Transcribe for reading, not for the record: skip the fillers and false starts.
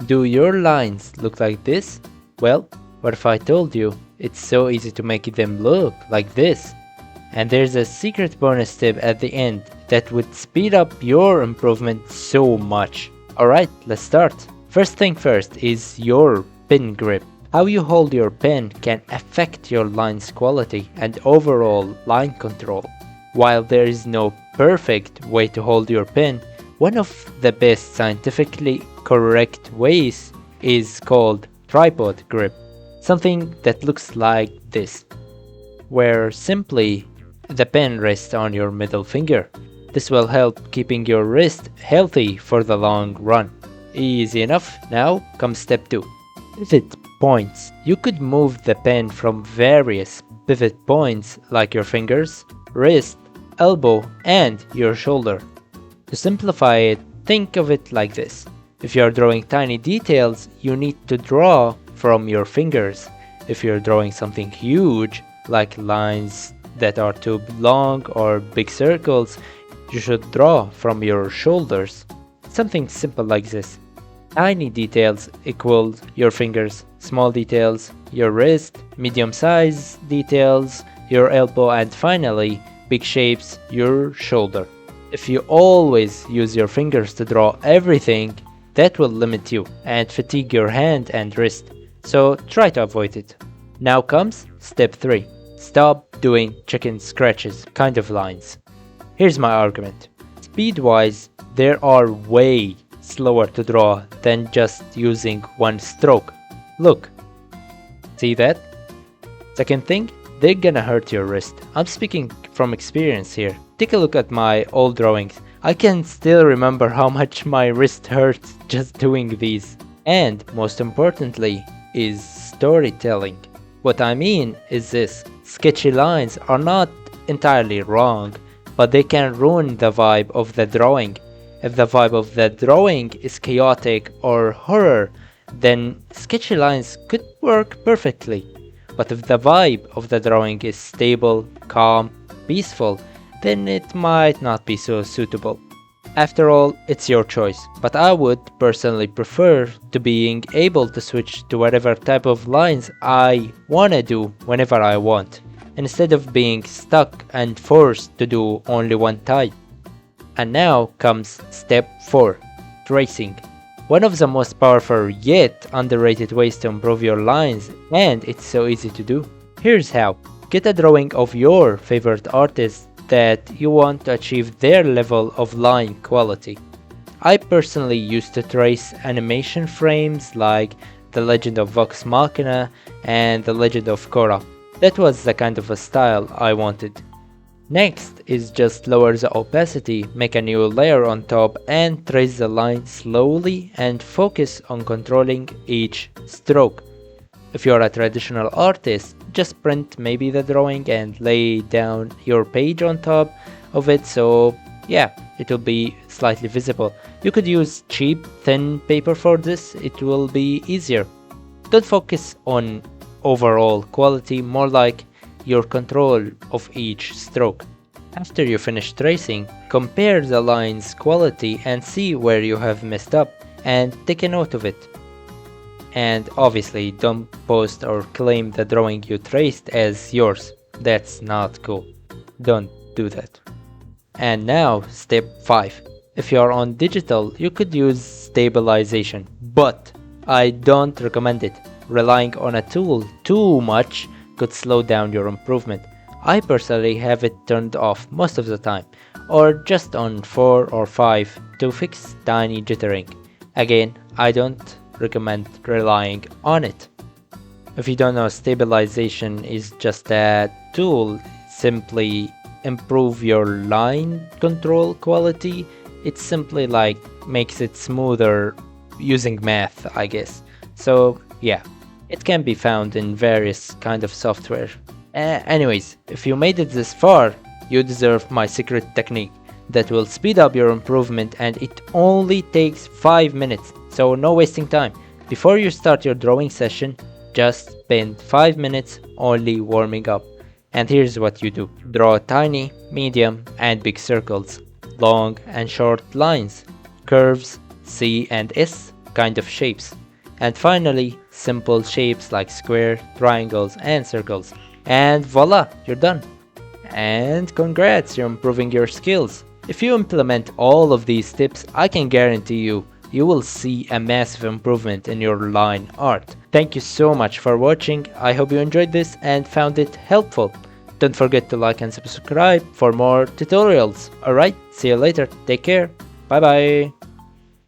Do your lines look like this? Well, what if I told you it's so easy to make them look like this? And there's a secret bonus tip at the end that would speed up your improvement so much. Alright, let's start. First thing first is your pen grip. How you hold your pen can affect your line's quality and overall line control. While there is no perfect way to hold your pen, one of the best scientifically correct ways is called tripod grip. Something that looks like this, where simply the pen rests on your middle finger. This will help keeping your wrist healthy for the long run. Easy enough. Now comes step 2. Pivot points. You could move the pen from various pivot points like your fingers, wrist, elbow, and your shoulder. To simplify it, think of it like this. If you are drawing tiny details, you need to draw from your fingers. If you're drawing something huge, like lines that are too long or big circles, you should draw from your shoulders. Something simple like this. Tiny details equals your fingers, small details, your wrist, medium size details, your elbow, and finally, big shapes, your shoulder. If you always use your fingers to draw everything, that will limit you and fatigue your hand and wrist, so try to avoid it. Now comes step 3. Stop doing chicken scratches kind of lines. Here's my argument. Speed-wise, there are way slower to draw than just using one stroke. Look. See that? Second thing, they're gonna hurt your wrist. I'm speaking from experience here. Take a look at my old drawings. I can still remember how much my wrist hurts just doing these. And most importantly is storytelling. What I mean is this. Sketchy lines are not entirely wrong, but they can ruin the vibe of the drawing. If the vibe of the drawing is chaotic or horror, then sketchy lines could work perfectly. But if the vibe of the drawing is stable, calm, peaceful, then it might not be so suitable. After all, it's your choice, but I would personally prefer to being able to switch to whatever type of lines I wanna do whenever I want, instead of being stuck and forced to do only one type. And now comes step 4, tracing. One of the most powerful yet underrated ways to improve your lines, and it's so easy to do. Here's how. Get a drawing of your favorite artist that you want to achieve their level of line quality. I personally used to trace animation frames like The Legend of Vox Machina and The Legend of Korra. That was the kind of a style I wanted. Next is just lower the opacity, make a new layer on top and trace the line slowly and focus on controlling each stroke. If you're a traditional artist, just print maybe the drawing and lay down your page on top of it, so yeah, it will be slightly visible. You could use cheap, thin paper for this, it will be easier. Don't focus on overall quality, more like your control of each stroke. After you finish tracing, compare the line's quality and see where you have messed up, and take a note of it. And obviously don't post or claim the drawing you traced as yours. That's not cool. Don't do that. And now step 5. If you are on digital, you could use stabilization, but I don't recommend it. Relying on a tool too much could slow down your improvement. I personally have it turned off most of the time, or just on 4 or 5 to fix tiny jittering. Again, I don't recommend relying on it. If you don't know, stabilization is just a tool, simply improve your line control quality. It simply like makes it smoother using math, I guess. So yeah, it can be found in various kind of software. Anyways, if you made it this far, you deserve my secret technique that will speed up your improvement, and it only takes 5 minutes, so no wasting time. Before you start your drawing session, just spend 5 minutes only warming up. And here's what you do. Draw tiny, medium, and big circles, long and short lines, curves, C and S, kind of shapes. And finally, simple shapes like square, triangles, and circles. And voila, you're done. And congrats, you're improving your skills. If you implement all of these tips, I can guarantee you will see a massive improvement in your line art. Thank you so much for watching. I hope you enjoyed this and found it helpful. Don't forget to like and subscribe for more tutorials. Alright, see you later. Take care. Bye bye.